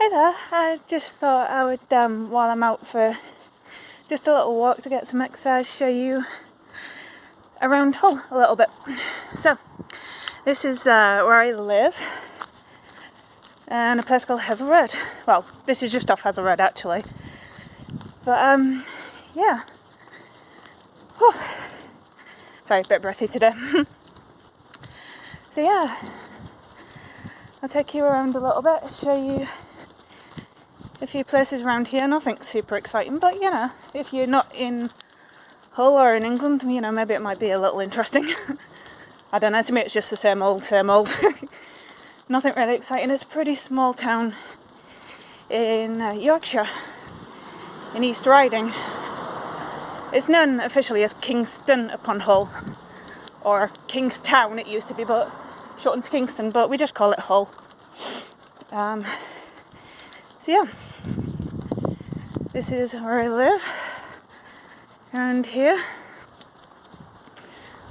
Hey there, I just thought I would, while I'm out for just a little walk to get some exercise, show you around Hull a little bit. So, this is where I live, and a place called Hazelred. Well, this is just off Hazelred actually. But, yeah. Whew. Sorry, a bit breathy today. So yeah, I'll take you around a little bit, show you a few places around here. Nothing super exciting, but you know, if you're not in Hull or in England, you know, maybe it might be a little interesting. I don't know, to me it's just the same old. Nothing really exciting. It's a pretty small town in Yorkshire, in East Riding. It's known officially as Kingston upon Hull, or Kingstown it used to be, but shortened to Kingston, but we just call it Hull. So yeah, this is where I live, around here.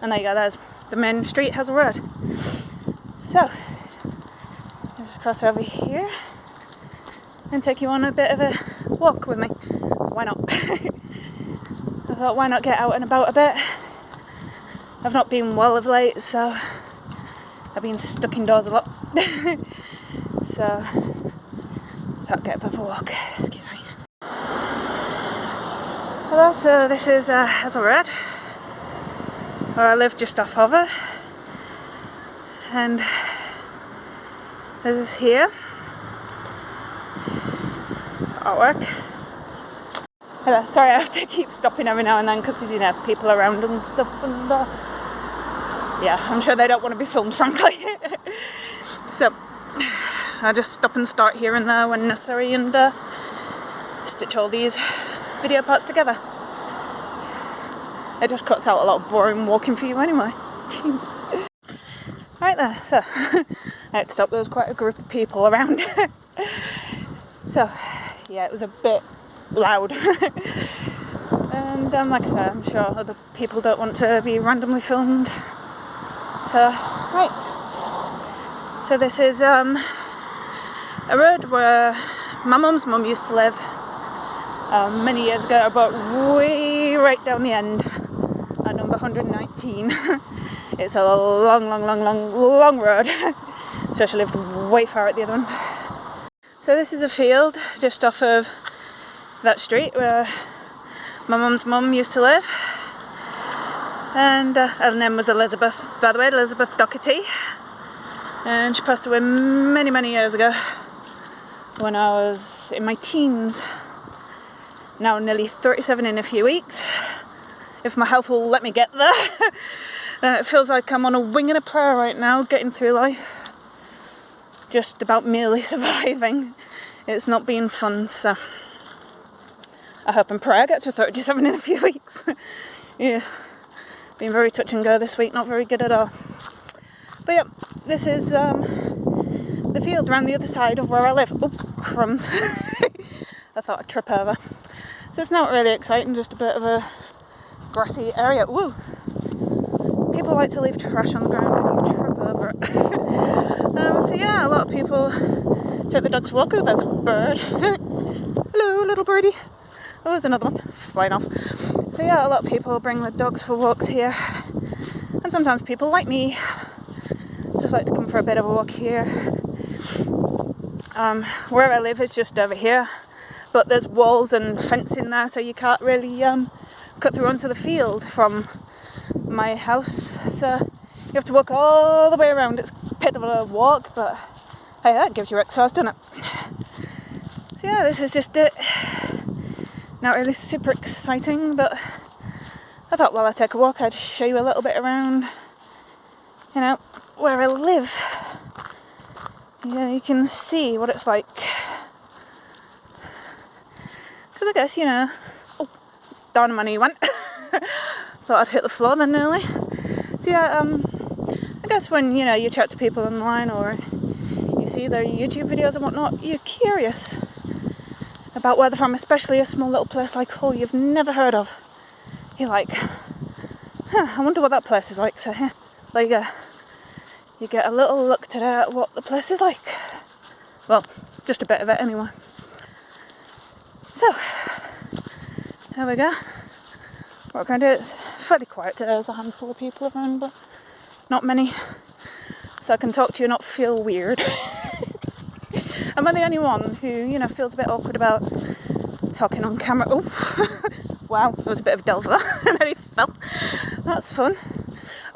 And there you go, there's the main street, Hazelred. So, just cross over here and take you on a bit of a walk with me. Why not? I thought, why not get out and about a bit? I've not been well of late, so I've been stuck indoors a lot. So, I thought I'd get a bit of a walk. Excuse me. Hello, so this is Hazelred, where I live just off of it. And this is here. It's artwork. Hello, sorry, I have to keep stopping every now and then because, you know, people around and stuff. And yeah, I'm sure they don't want to be filmed, frankly. So, I just stop and start here and there when necessary and stitch all these video parts together. It just cuts out a lot of boring walking for you anyway. Right there, so I had to stop. There was quite a group of people around. So, yeah, it was a bit loud. And like I said, I'm sure other people don't want to be randomly filmed. So, right. So this is a road where my mum's mum used to live many years ago, but way right down the end at number 119. It's a long road. So she lived way far at the other end. So this is a field just off of that street where my mum's mum used to live. And her name was Elizabeth, by the way, Elizabeth Doherty. And she passed away many years ago when I was in my teens. Now nearly 37 in a few weeks, if my health will let me get there. It feels like I'm on a wing and a prayer right now, getting through life. Just about merely surviving. It's not been fun, so I hope and pray I get to 37 in a few weeks. Yeah, been very touch and go this week, not very good at all. But yeah, this is the field around the other side of where I live. Oh, crumbs. I thought I'd trip over. So it's not really exciting, just a bit of a grassy area. Woo! People like to leave trash on the ground and you trip over it. So yeah, a lot of people take the dogs for a walk. Oh, there's a bird. Hello, little birdie. Oh, there's another one flying off. So yeah, a lot of people bring their dogs for walks here. And sometimes people like me just like to come for a bit of a walk here. Where I live is just over here, but there's walls and fencing there, so you can't really cut through onto the field from my house. So you have to walk all the way around. It's a bit of a walk, but hey, that gives you exercise, doesn't it? So yeah, this is just it. Not really super exciting, but I thought while I take a walk I'd show you a little bit around, you know, where I live. Yeah, you can see what it's like. Because I guess, you know, oh, down my knee went. Thought I'd hit the floor then nearly. So yeah, I guess when, you know, you chat to people online or you see their YouTube videos and whatnot, you're curious about where they're from, especially a small little place like Hull you've never heard of. You're like, I wonder what that place is like. So yeah, there you go. You get a little look today at what the place is like. Well, just a bit of it anyway. So, there we go. What we're going to do, it's fairly quiet today. There's a handful of people around, but not many. So I can talk to you and not feel weird. Am I the only one who, feels a bit awkward about talking on camera? Oh, wow, there was a bit of delve there. I nearly fell. That's fun.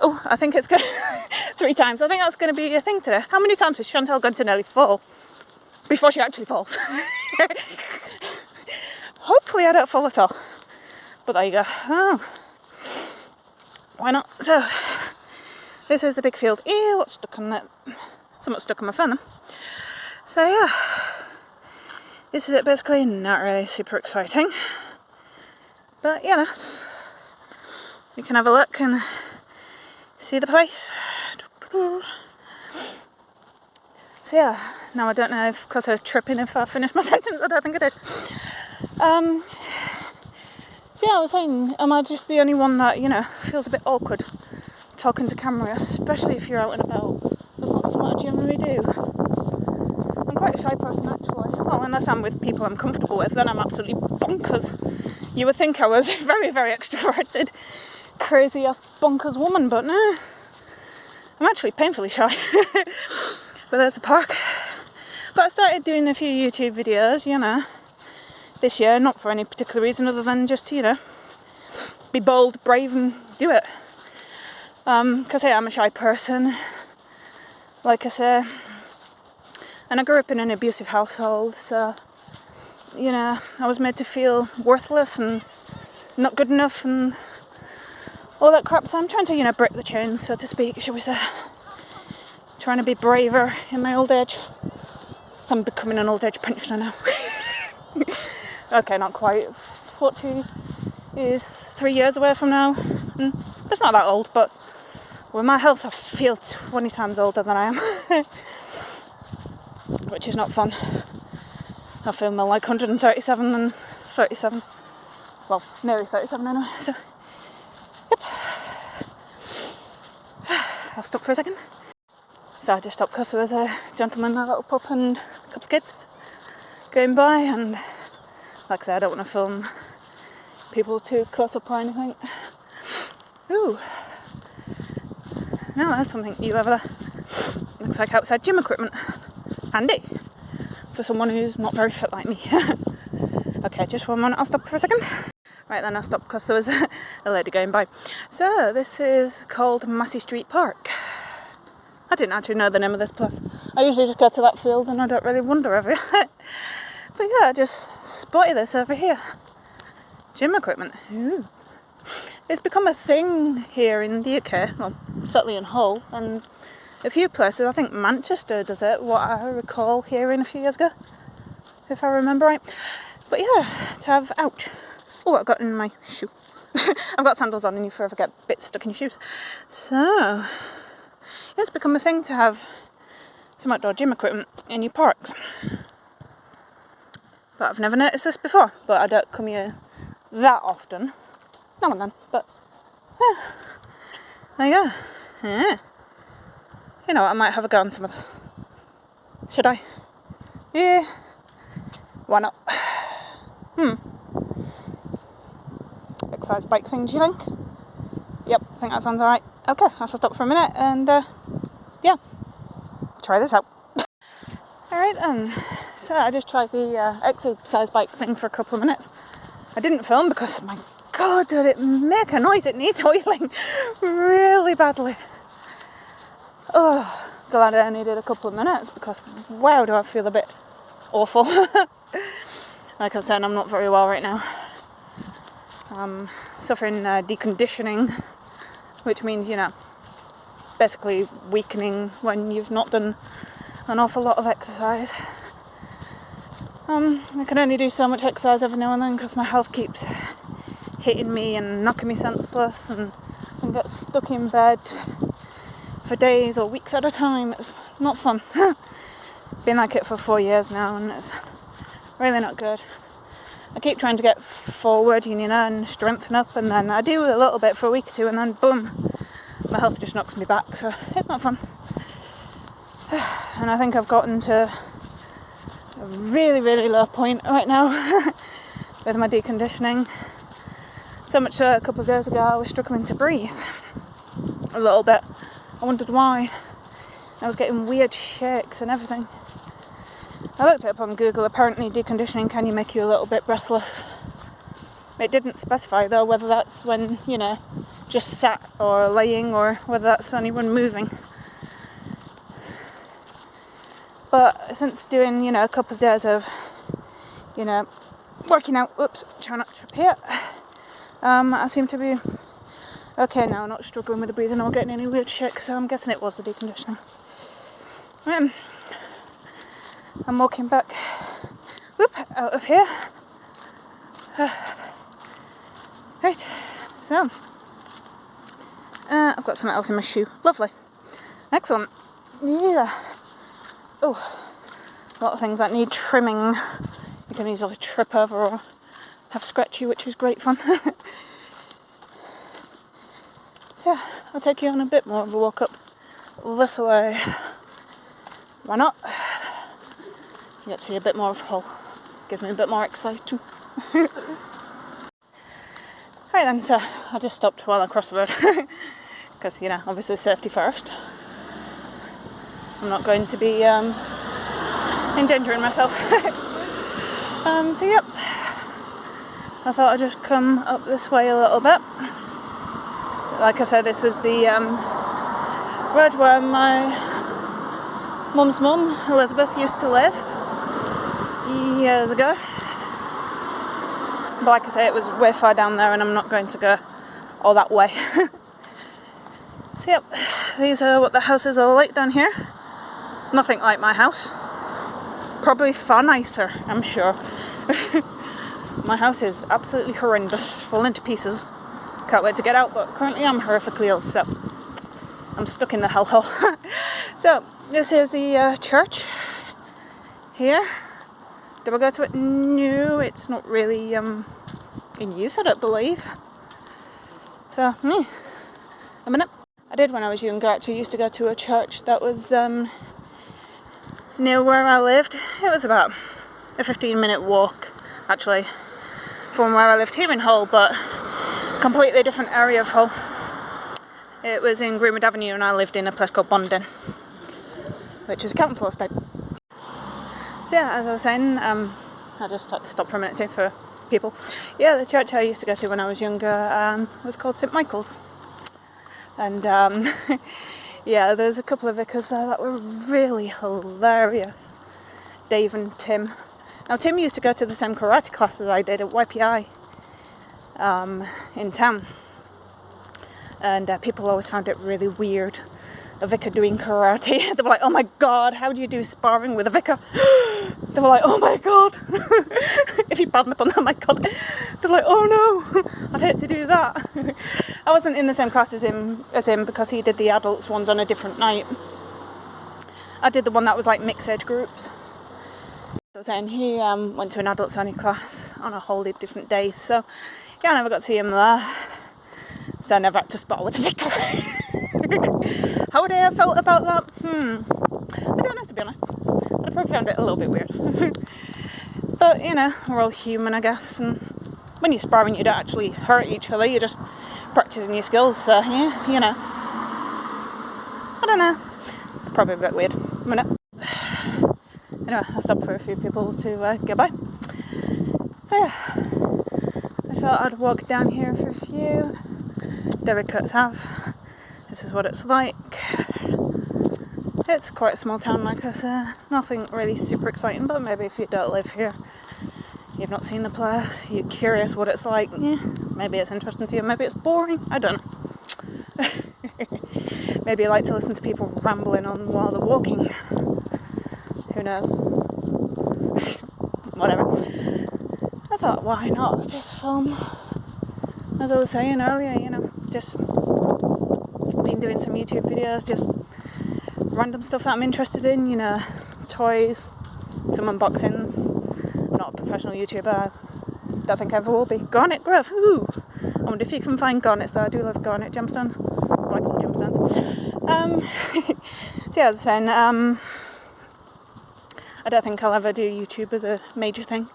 Oh, I think it's good. 3 times. I think that's going to be a thing today. How many times is Chantal going to nearly fall before she actually falls? Hopefully I don't fall at all. But there you go. Oh, why not? So, this is the big field. Ew, what's stuck on it? Somewhat stuck on my phone. So yeah, this is it basically. Not really super exciting. But, you can have a look and see the place. So yeah, now I don't know if, because I was tripping, if I finished my sentence. I don't think I did. So yeah, I was saying, am I just the only one that, feels a bit awkward talking to camera, especially if you're out and about? That's not something I generally do. I'm quite a shy person, actually. Well, unless I'm with people I'm comfortable with, then I'm absolutely bonkers. You would think I was a very, very extroverted, crazy-ass bonkers woman, but no. I'm actually painfully shy. But there's the park. But I started doing a few YouTube videos, this year, not for any particular reason other than just, be bold, brave and do it. Because I'm a shy person, like I say, and I grew up in an abusive household, so, I was made to feel worthless and not good enough and all that crap, so I'm trying to, break the chains, so to speak, shall we say. Trying to be braver in my old age. So I'm becoming an old age pensioner now. Okay, not quite. 40 is 3 years away from now. That's not that old, but with my health I feel 20 times older than I am. Which is not fun. I feel more like 137 than 37. Well, nearly 37 anyway, so yep. I'll stop for a second. So I just stopped because there was a gentleman, a little pup and a couple of kids going by, and like I said, I don't want to film people too close up or anything. Ooh. Now there's something new over there. Looks like outside gym equipment. Handy. For someone who's not very fit like me. Okay, just 1 minute, I'll stop for a second. Right then, I stopped because there was a lady going by. So, this is called Massey Street Park. I didn't actually know the name of this place. I usually just go to that field and I don't really wander over it. But yeah, I just spotted this over here. Gym equipment. Ooh. It's become a thing here in the UK, well, certainly in Hull, and a few places. I think Manchester does it, what I recall hearing a few years ago, if I remember right. But yeah, to have, ouch. Oh, I got in my shoe. I've got sandals on and you forever get bits stuck in your shoes. So, it's become a thing to have some outdoor gym equipment in your parks. But I've never noticed this before, but I don't come here that often. Now and then, but yeah. There you go. Yeah. You know what, I might have a go on some of this. Should I? Yeah. Why not? Exercise bike thing, do you think? Yep, I think that sounds alright. Okay, I shall stop for a minute and yeah, try this out. Alright then, so I just tried the exercise bike thing for a couple of minutes. I didn't film because, my God, did it make a noise. It needs oiling really badly. Oh, glad I only did a couple of minutes because, wow, do I feel a bit awful. Like I said, I'm not very well right now. I'm suffering deconditioning, which means, basically weakening when you've not done an awful lot of exercise. I can only do so much exercise every now and then because my health keeps hitting me and knocking me senseless, and get stuck in bed for days or weeks at a time. It's not fun. Been like it for 4 years now and it's really not good. I keep trying to get forward, and strengthen up, and then I do a little bit for a week or two and then boom, my health just knocks me back, so it's not fun. And I think I've gotten to a really, really low point right now with my deconditioning. So much so, a couple of days ago I was struggling to breathe a little bit. I wondered why. I was getting weird shakes and everything. I looked it up on Google. Apparently deconditioning can make you a little bit breathless. It didn't specify though whether that's when, just sat or laying, or whether that's only when moving. But since doing, a couple of days of, working out, trying not to trip here, I seem to be okay now, not struggling with the breathing or getting any weird shakes, so I'm guessing it was the deconditioning. I'm walking back out of here. Right, so I've got something else in my shoe. Lovely. Excellent. Yeah. Oh, a lot of things that need trimming. You can easily trip over or have scratchy, which is great fun. Yeah, I'll take you on a bit more of a walk up this way. Why not? You get to see a bit more of Hull. Gives me a bit more excitement. Right then, so I just stopped while I crossed the road. Because, obviously safety first. I'm not going to be endangering myself. So yep. I thought I'd just come up this way a little bit. Like I said, this was the road where my mum's mum, Elizabeth, used to live years ago. But like I say, it was way far down there and I'm not going to go all that way. So yep, these are what the houses are like down here. Nothing like my house. Probably far nicer, I'm sure. My house is absolutely horrendous, falling to pieces. Can't wait to get out, but currently I'm horrifically ill, so I'm stuck in the hellhole. So, this is the church here. Did I go to it? No, it's not really in use, I don't believe. So, a minute. I did when I was younger, actually used to go to a church that was near where I lived. It was about a 15-minute walk, actually, from where I lived here in Hull, but completely different area of Hull. It was in Greenwood Avenue and I lived in a place called Bondon, which is council estate. So yeah, as I was saying, I just had to stop for a minute too for people. Yeah, the church I used to go to when I was younger was called St Michael's. And yeah, there's a couple of vicars there that were really hilarious. Dave and Tim. Now Tim used to go to the same karate class as I did at YPI in town. And people always found it really weird, a vicar doing karate. They were like, oh my god, how do you do sparring with a vicar? They were like, oh my god. If you pardon the pun, oh my god. They were like, oh no, I'd hate to do that. I wasn't in the same class as him because he did the adults ones on a different night. I did the one that was like mixed age groups. So then he went to an adults only class on a wholly different day. So yeah, I never got to see him there. So I never had to spar with the vicar. How would I have felt about that? I don't know, to be honest. I'd probably found it a little bit weird. But, we're all human, I guess. And when you're sparring, you don't actually hurt each other. You're just practicing your skills. So, yeah, I don't know. Probably a bit weird. A minute. Anyway, I stopped for a few people to get by. So, yeah. I thought I'd walk down here for a few. Derry Cuts have. This is what it's like. It's quite a small town, like I said. Nothing really super exciting, but maybe if you don't live here, you've not seen the place, you're curious what it's like, maybe it's interesting to you, maybe it's boring, I don't know. Maybe you like to listen to people rambling on while they're walking. Who knows? Whatever. I thought, why not just film? As I was saying earlier, just been doing some YouTube videos, just random stuff that I'm interested in, toys, some unboxings. I'm not a professional YouTuber, I don't think I ever will be. Garnet Grove, ooh! I wonder if you can find garnets there. I do love garnet gemstones. I call them gemstones. So yeah, as I was saying, I don't think I'll ever do YouTube as a major thing.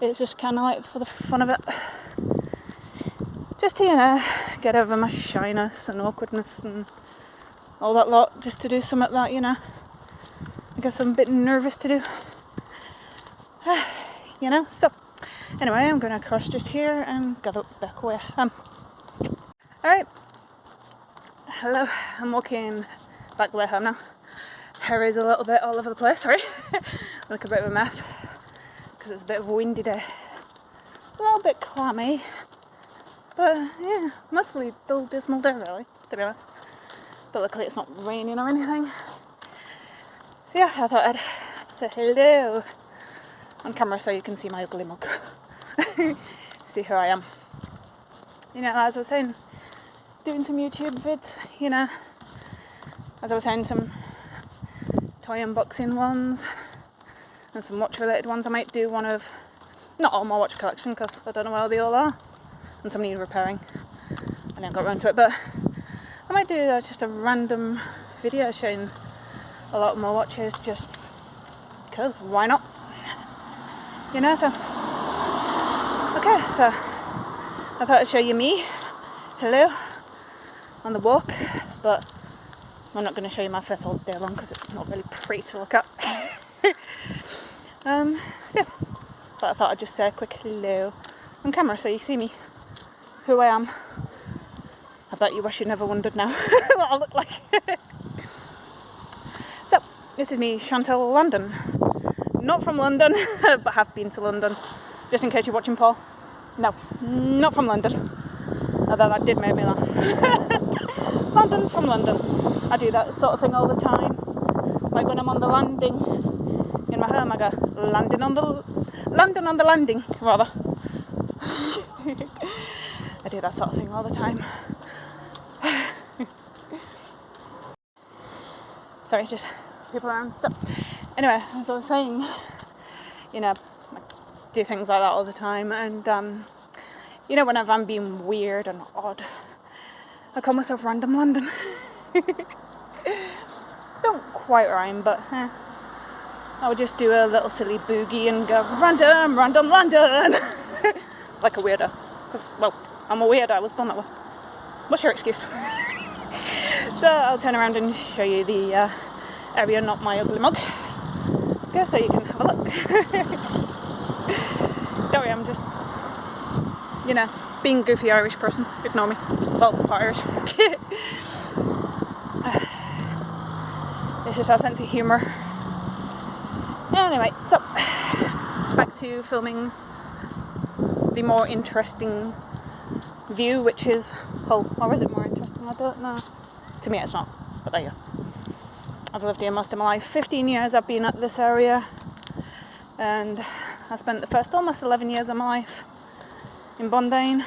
It's just kind of like for the fun of it. Just to, get over my shyness and awkwardness and all that lot. Just to do something that, I guess I'm a bit nervous to do. So anyway, I'm going to cross just here and go back away. Alright. Hello, I'm walking back the way home now. Hair is a little bit all over the place, sorry. Look a bit of a mess. Because it's a bit of a windy day. A little bit clammy. But yeah, mostly dull, dismal day really, to be honest. But luckily it's not raining or anything. So yeah, I thought I'd say hello on camera so you can see my ugly mug. See who I am. As I was saying, doing some YouTube vids, as I was saying, some toy unboxing ones and some watch related ones. I might do one of, not all my watch collection because I don't know where they all are and some need repairing. I didn't got around to it, but I might do just a random video showing a lot of my watches just because, why not? So okay, so I thought I'd show you me, hello, on the walk, but I'm not going to show you my face all day long because it's not really pretty to look at. So yeah, but I thought I'd just say a quick hello on camera so you see me, who I am. I bet you wish you never wondered now what I look like. So, this is me, Chantal London. Not from London, but have been to London. Just in case you're watching, Paul. No, not from London. Although that did make me laugh. London from London. I do that sort of thing all the time. Like when I'm on the landing in my home, I go, London on the landing, rather. I do that sort of thing all the time. Sorry, just people around. So, anyway, as I was saying, I do things like that all the time, and whenever I'm being weird and odd, I call myself Random London. Don't quite rhyme, but I would just do a little silly boogie and go Random London, like a weirdo. Because, well, I'm a weirdo. I was born that way. What's your excuse? So I'll turn around and show you the area, not my ugly mug. Okay, so you can have a look. Don't worry, I'm just, being a goofy Irish person. Ignore me. Well, part Irish. This is our sense of humour. Anyway, so back to filming the more interesting view, which is Hull. Or is it more interesting? I don't know. To me it's not, but there you go. I've lived here most of my life. 15 years I've been at this area, and I spent the first almost 11 years of my life in Bondane.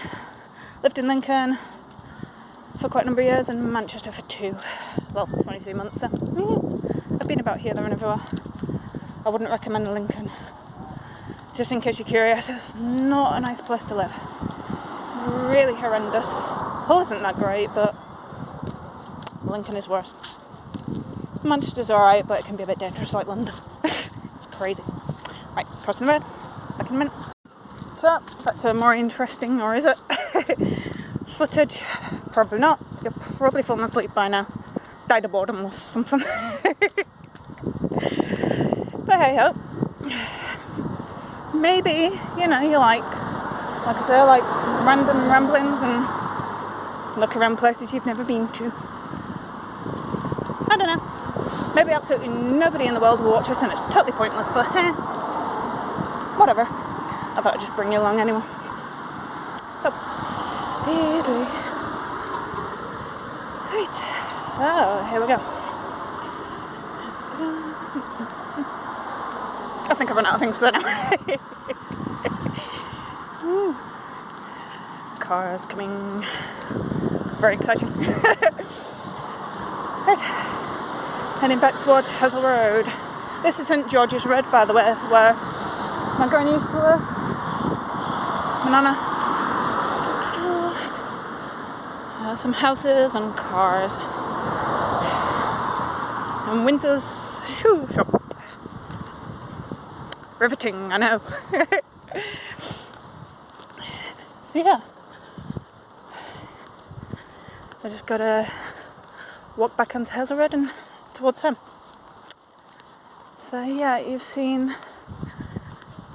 Lived in Lincoln for quite a number of years and Manchester for 23 months. So yeah, I've been about here, there and everywhere. I wouldn't recommend Lincoln. Just in case you're curious, it's not a nice place to live. Really horrendous. Hull isn't that great, but Lincoln is worse. Manchester's alright, but it can be a bit dangerous like London. It's crazy. Right, crossing the road. Back in a minute. So, back to more interesting, or is it? Footage. Probably not. You're probably falling asleep by now. Died of boredom or something. But hey ho. Maybe, you like I say, like random ramblings and look around places you've never been to. I don't know. Maybe absolutely nobody in the world will watch this and it's totally pointless, but whatever. I thought I'd just bring you along anyway. So, right, so here we go. I think I've run out of things to say now. Cars coming. Very exciting. Right. Heading back towards Hessel Road. This is St George's Road, by the way, where my granny used to live. My nana. Some houses and cars. And Windsor's shoe shop. Riveting, I know. So yeah, I just gotta walk back onto Hazelred and towards home. So yeah, you've seen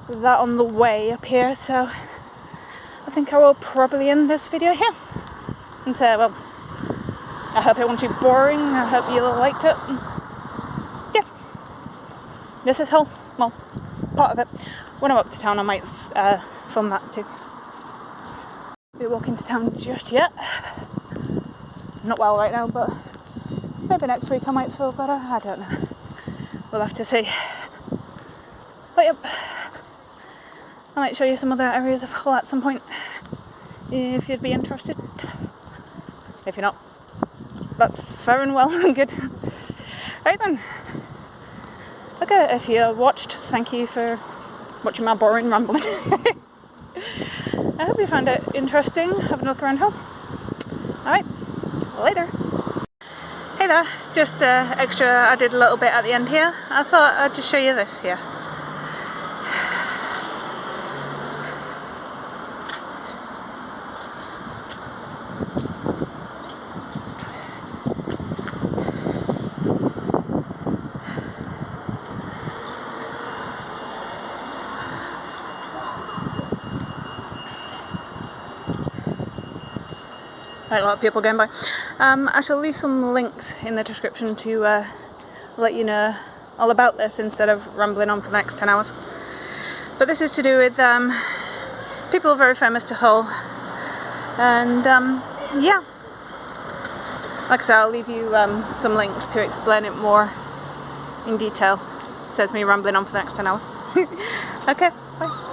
that on the way up here, so I think I will probably end this video here. And so, well, I hope it wasn't too boring, I hope you liked it. Yeah, this is Hull, well, part of it. When I'm up to town I might film that too. Be walking to town just yet. Not well right now, but maybe next week I might feel better, I don't know. We'll have to see. But yep, I might show you some other areas of Hull at some point, if you'd be interested. If you're not, that's fair and well and good. Right then. Okay, if you watched, thank you for watching my boring rambling. I hope you found it interesting having a look around Hull. Alright, later. Hey there, just extra, I did a little bit at the end here. I thought I'd just show you this here. Quite a lot of people going by. I shall leave some links in the description to let you know all about this instead of rambling on for the next 10 hours. But this is to do with people very famous to Hull, and yeah, like I said, I'll leave you some links to explain it more in detail. Says me rambling on for the next 10 hours. Okay, bye.